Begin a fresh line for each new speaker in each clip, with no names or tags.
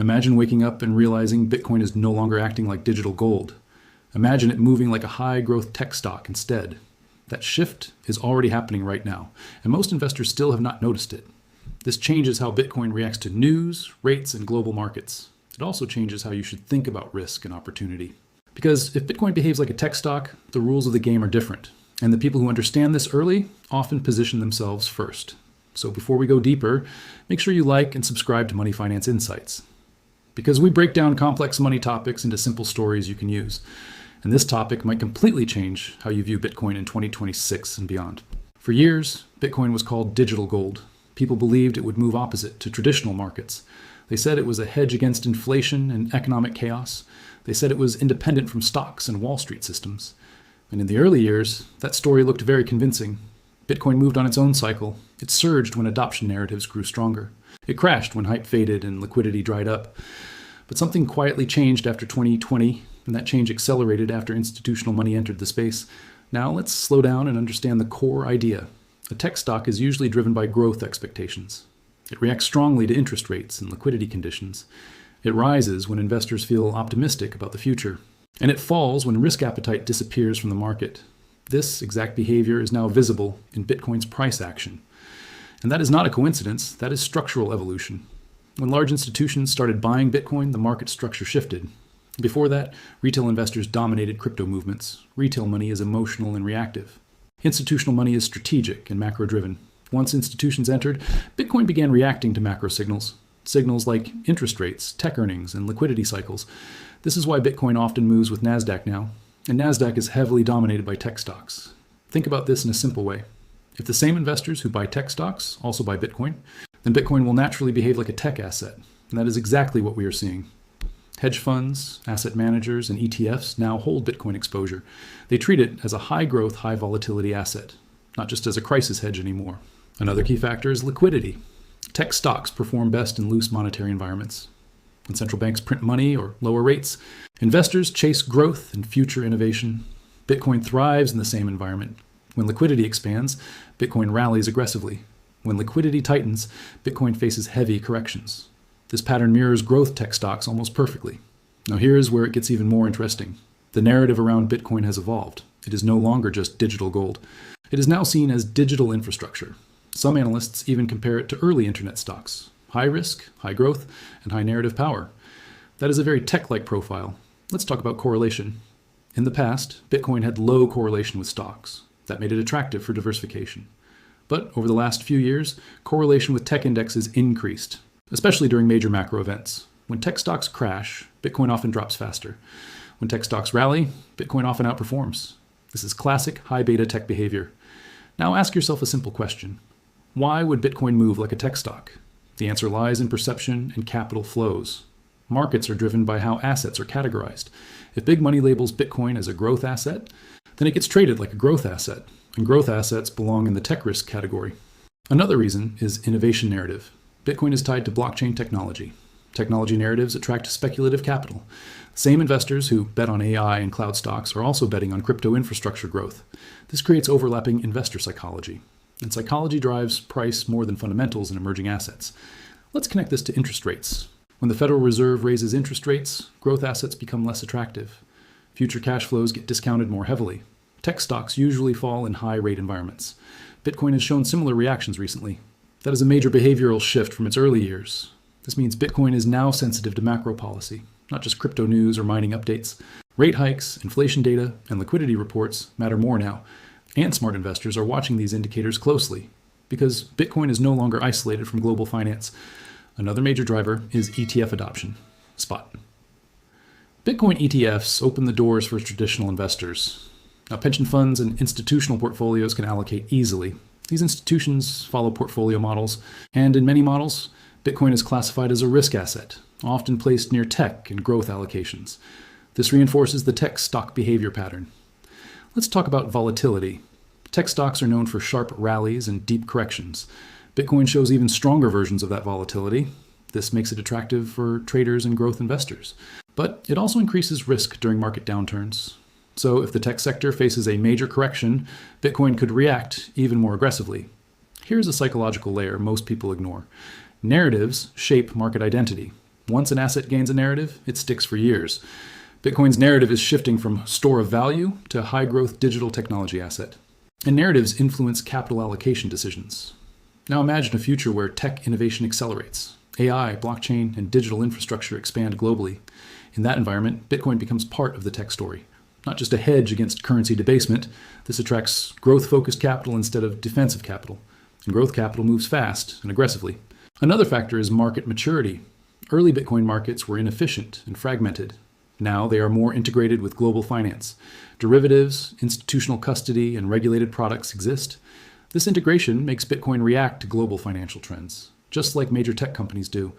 Imagine waking up and realizing Bitcoin is no longer acting like digital gold. Imagine it moving like a high-growth tech stock instead. That shift is already happening right now, and most investors still have not noticed it. This changes how Bitcoin reacts to news, rates, and global markets. It also changes how you should think about risk and opportunity. Because if Bitcoin behaves like a tech stock, the rules of the game are different. And the people who understand this early often position themselves first. So before we go deeper, make sure you like and subscribe to Money Finance Insights. Because we break down complex money topics into simple stories you can use. And this topic might completely change how you view Bitcoin in 2026 and beyond. For years, Bitcoin was called digital gold. People believed it would move opposite to traditional markets. They said it was a hedge against inflation and economic chaos. They said it was independent from stocks and Wall Street systems. And in the early years, that story looked very convincing. Bitcoin moved on its own cycle. It surged when adoption narratives grew stronger. It crashed when hype faded and liquidity dried up. But something quietly changed after 2020, and that change accelerated after institutional money entered the space. Now let's slow down and understand the core idea. A tech stock is usually driven by growth expectations. It reacts strongly to interest rates and liquidity conditions. It rises when investors feel optimistic about the future. And it falls when risk appetite disappears from the market. This exact behavior is now visible in Bitcoin's price action. And that is not a coincidence, that is structural evolution. When large institutions started buying Bitcoin, the market structure shifted. Before that, retail investors dominated crypto movements. Retail money is emotional and reactive. Institutional money is strategic and macro-driven. Once institutions entered, Bitcoin began reacting to macro signals. Signals like interest rates, tech earnings, and liquidity cycles. This is why Bitcoin often moves with NASDAQ now, and NASDAQ is heavily dominated by tech stocks. Think about this in a simple way. If the same investors who buy tech stocks also buy Bitcoin, then Bitcoin will naturally behave like a tech asset, and that is exactly what we are seeing. Hedge funds, asset managers, and ETFs now hold Bitcoin exposure. They treat it as a high-growth, high-volatility asset, not just as a crisis hedge anymore. Another key factor is liquidity. Tech stocks perform best in loose monetary environments. When central banks print money or lower rates, investors chase growth and future innovation. Bitcoin thrives in the same environment. When liquidity expands, Bitcoin rallies aggressively. When liquidity tightens, Bitcoin faces heavy corrections. This pattern mirrors growth tech stocks almost perfectly. Now here is where it gets even more interesting. The narrative around Bitcoin has evolved. It is no longer just digital gold. It is now seen as digital infrastructure. Some analysts even compare it to early internet stocks. High risk, high growth, and high narrative power. That is a very tech-like profile. Let's talk about correlation. In the past, Bitcoin had low correlation with stocks. That made it attractive for diversification. But over the last few years, correlation with tech indexes increased, especially during major macro events. When tech stocks crash, Bitcoin often drops faster. When tech stocks rally, Bitcoin often outperforms. This is classic high beta tech behavior. Now ask yourself a simple question. Why would Bitcoin move like a tech stock? The answer lies in perception and capital flows. Markets are driven by how assets are categorized. If big money labels Bitcoin as a growth asset, then it gets traded like a growth asset, and growth assets belong in the tech risk category. Another reason is innovation narrative. Bitcoin is tied to blockchain technology. Technology narratives attract speculative capital. Same investors who bet on AI and cloud stocks are also betting on crypto infrastructure growth. This creates overlapping investor psychology. And psychology drives price more than fundamentals in emerging assets. Let's connect this to interest rates. When the Federal Reserve raises interest rates, growth assets become less attractive. Future cash flows get discounted more heavily. Tech stocks usually fall in high-rate environments. Bitcoin has shown similar reactions recently. That is a major behavioral shift from its early years. This means Bitcoin is now sensitive to macro policy, not just crypto news or mining updates. Rate hikes, inflation data, and liquidity reports matter more now. And smart investors are watching these indicators closely because Bitcoin is no longer isolated from global finance. Another major driver is ETF adoption. Spot. Bitcoin ETFs open the doors for traditional investors. Now, pension funds and institutional portfolios can allocate easily. These institutions follow portfolio models, and in many models, Bitcoin is classified as a risk asset, often placed near tech and growth allocations. This reinforces the tech stock behavior pattern. Let's talk about volatility. Tech stocks are known for sharp rallies and deep corrections. Bitcoin shows even stronger versions of that volatility. This makes it attractive for traders and growth investors. But it also increases risk during market downturns. So if the tech sector faces a major correction, Bitcoin could react even more aggressively. Here's a psychological layer most people ignore. Narratives shape market identity. Once an asset gains a narrative, it sticks for years. Bitcoin's narrative is shifting from store of value to high-growth digital technology asset. And narratives influence capital allocation decisions. Now imagine a future where tech innovation accelerates. AI, blockchain, and digital infrastructure expand globally. In that environment, Bitcoin becomes part of the tech story. Not just a hedge against currency debasement, this attracts growth-focused capital instead of defensive capital. And growth capital moves fast and aggressively. Another factor is market maturity. Early Bitcoin markets were inefficient and fragmented. Now they are more integrated with global finance. Derivatives, institutional custody, and regulated products exist. This integration makes Bitcoin react to global financial trends, just like major tech companies do.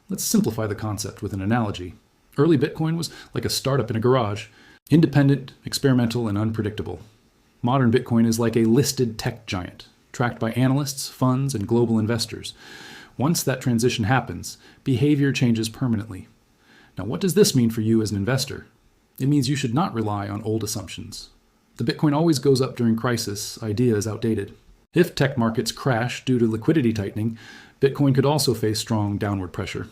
Let's simplify the concept with an analogy. Early Bitcoin was like a startup in a garage, independent, experimental, and unpredictable. Modern Bitcoin is like a listed tech giant, tracked by analysts, funds, and global investors. Once that transition happens, behavior changes permanently. Now, what does this mean for you as an investor? It means you should not rely on old assumptions. The Bitcoin always goes up during crisis, idea is outdated. If tech markets crash due to liquidity tightening, Bitcoin could also face strong downward pressure.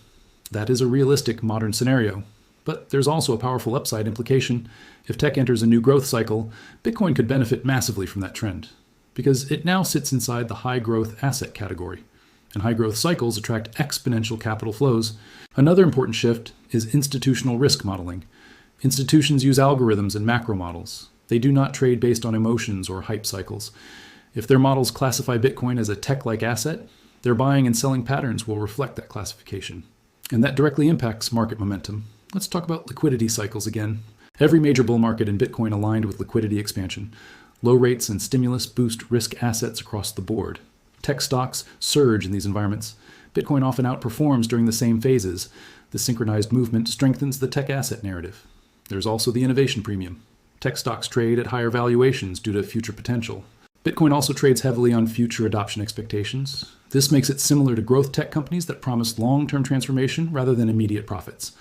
That is a realistic modern scenario. But there's also a powerful upside implication. If tech enters a new growth cycle, Bitcoin could benefit massively from that trend, because it now sits inside the high-growth asset category. And high-growth cycles attract exponential capital flows. Another important shift is institutional risk modeling. Institutions use algorithms and macro models. They do not trade based on emotions or hype cycles. If their models classify Bitcoin as a tech-like asset, their buying and selling patterns will reflect that classification. And that directly impacts market momentum. Let's talk about liquidity cycles again. Every major bull market in Bitcoin aligned with liquidity expansion. Low rates and stimulus boost risk assets across the board. Tech stocks surge in these environments. Bitcoin often outperforms during the same phases. The synchronized movement strengthens the tech asset narrative. There's also the innovation premium. Tech stocks trade at higher valuations due to future potential. Bitcoin also trades heavily on future adoption expectations. This makes it similar to growth tech companies that promise long-term transformation rather than immediate profits.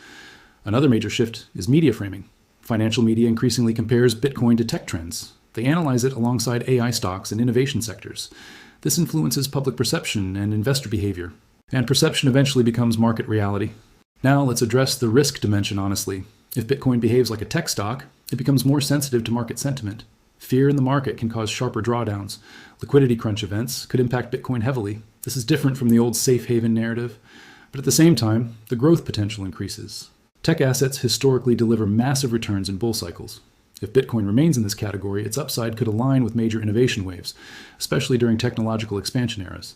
Another major shift is media framing. Financial media increasingly compares Bitcoin to tech trends. They analyze it alongside AI stocks and innovation sectors. This influences public perception and investor behavior. And perception eventually becomes market reality. Now let's address the risk dimension honestly. If Bitcoin behaves like a tech stock, it becomes more sensitive to market sentiment. Fear in the market can cause sharper drawdowns. Liquidity crunch events could impact Bitcoin heavily. This is different from the old safe haven narrative. But at the same time, the growth potential increases. Tech assets historically deliver massive returns in bull cycles. If Bitcoin remains in this category, its upside could align with major innovation waves, especially during technological expansion eras.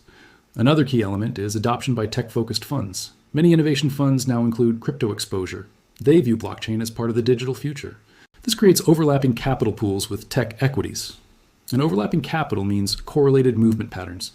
Another key element is adoption by tech-focused funds. Many innovation funds now include crypto exposure. They view blockchain as part of the digital future. This creates overlapping capital pools with tech equities. And overlapping capital means correlated movement patterns.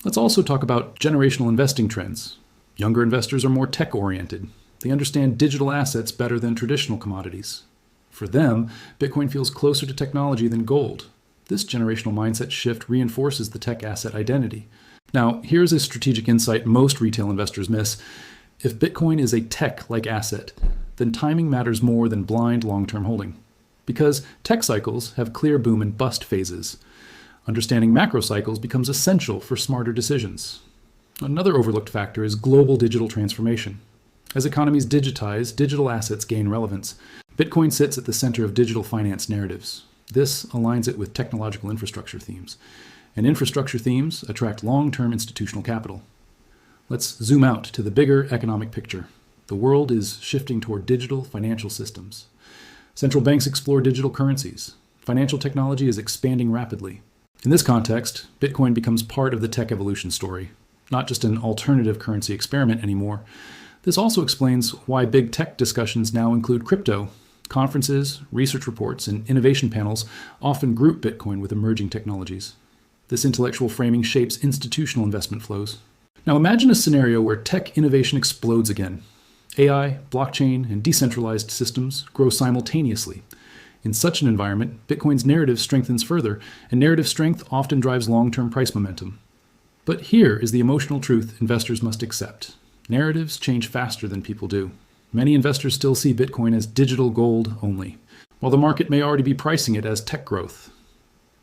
Let's also talk about generational investing trends. Younger investors are more tech-oriented. They understand digital assets better than traditional commodities. For them, Bitcoin feels closer to technology than gold. This generational mindset shift reinforces the tech asset identity. Now, here's a strategic insight most retail investors miss. If Bitcoin is a tech-like asset, then timing matters more than blind long-term holding. Because tech cycles have clear boom and bust phases. Understanding macro cycles becomes essential for smarter decisions. Another overlooked factor is global digital transformation. As economies digitize, digital assets gain relevance. Bitcoin sits at the center of digital finance narratives. This aligns it with technological infrastructure themes. And infrastructure themes attract long-term institutional capital. Let's zoom out to the bigger economic picture. The world is shifting toward digital financial systems. Central banks explore digital currencies. Financial technology is expanding rapidly. In this context, Bitcoin becomes part of the tech evolution story, not just an alternative currency experiment anymore. This also explains why big tech discussions now include crypto. Conferences, research reports, and innovation panels often group Bitcoin with emerging technologies. This intellectual framing shapes institutional investment flows. Now imagine a scenario where tech innovation explodes again. AI, blockchain, and decentralized systems grow simultaneously. In such an environment, Bitcoin's narrative strengthens further, and narrative strength often drives long-term price momentum. But here is the emotional truth investors must accept. Narratives change faster than people do. Many investors still see Bitcoin as digital gold only, while the market may already be pricing it as tech growth.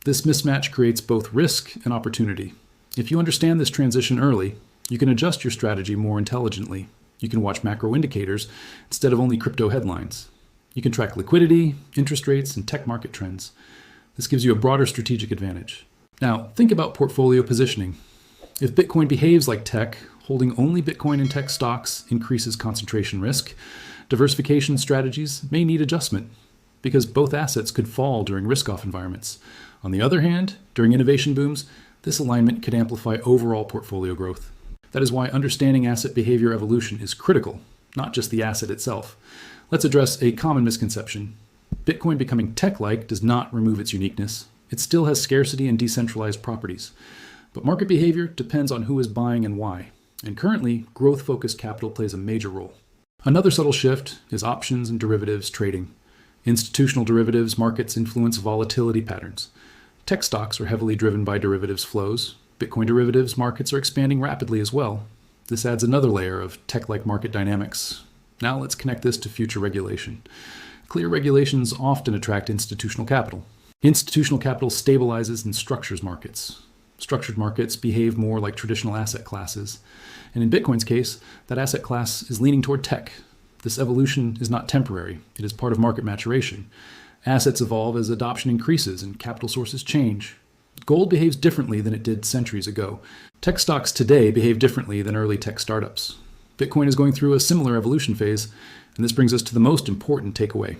This mismatch creates both risk and opportunity. If you understand this transition early, you can adjust your strategy more intelligently. You can watch macro indicators instead of only crypto headlines. You can track liquidity, interest rates, and tech market trends. This gives you a broader strategic advantage. Now, think about portfolio positioning. If Bitcoin behaves like tech, holding only Bitcoin and tech stocks increases concentration risk. Diversification strategies may need adjustment because both assets could fall during risk-off environments. On the other hand, during innovation booms, this alignment could amplify overall portfolio growth. That is why understanding asset behavior evolution is critical, not just the asset itself. Let's address a common misconception. Bitcoin becoming tech-like does not remove its uniqueness. It still has scarcity and decentralized properties. But market behavior depends on who is buying and why. And currently, growth-focused capital plays a major role. Another subtle shift is options and derivatives trading. Institutional derivatives markets influence volatility patterns. Tech stocks are heavily driven by derivatives flows. Bitcoin derivatives markets are expanding rapidly as well. This adds another layer of tech-like market dynamics. Now let's connect this to future regulation. Clear regulations often attract institutional capital. Institutional capital stabilizes and structures markets. Structured markets behave more like traditional asset classes. And in Bitcoin's case, that asset class is leaning toward tech. This evolution is not temporary. It is part of market maturation. Assets evolve as adoption increases and capital sources change. Gold behaves differently than it did centuries ago. Tech stocks today behave differently than early tech startups. Bitcoin is going through a similar evolution phase, and this brings us to the most important takeaway.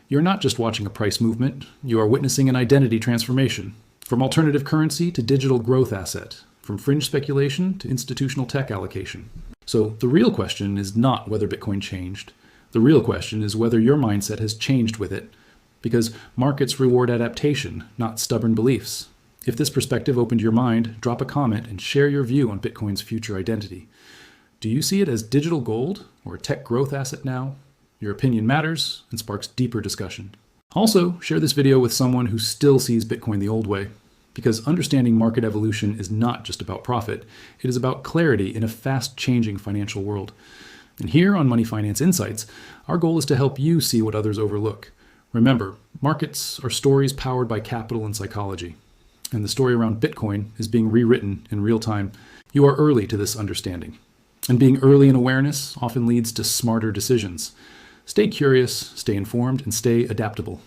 You're not just watching a price movement, you are witnessing an identity transformation. From alternative currency to digital growth asset, from fringe speculation to institutional tech allocation. So the real question is not whether Bitcoin changed. The real question is whether your mindset has changed with it, because markets reward adaptation, not stubborn beliefs. If this perspective opened your mind, drop a comment and share your view on Bitcoin's future identity. Do you see it as digital gold or a tech growth asset now? Your opinion matters and sparks deeper discussion. Also, share this video with someone who still sees Bitcoin the old way, because understanding market evolution is not just about profit, it is about clarity in a fast-changing financial world. And here on Money Finance Insights, our goal is to help you see what others overlook. Remember, markets are stories powered by capital and psychology, and the story around Bitcoin is being rewritten in real time. You are early to this understanding, and being early in awareness often leads to smarter decisions. Stay curious, stay informed, and stay adaptable.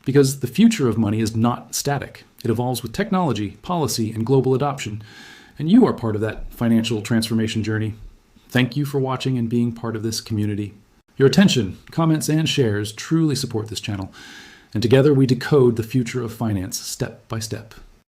Because the future of money is not static. It evolves with technology, policy, and global adoption. And you are part of that financial transformation journey. Thank you for watching and being part of this community. Your attention, comments, and shares truly support this channel. And together we decode the future of finance step by step.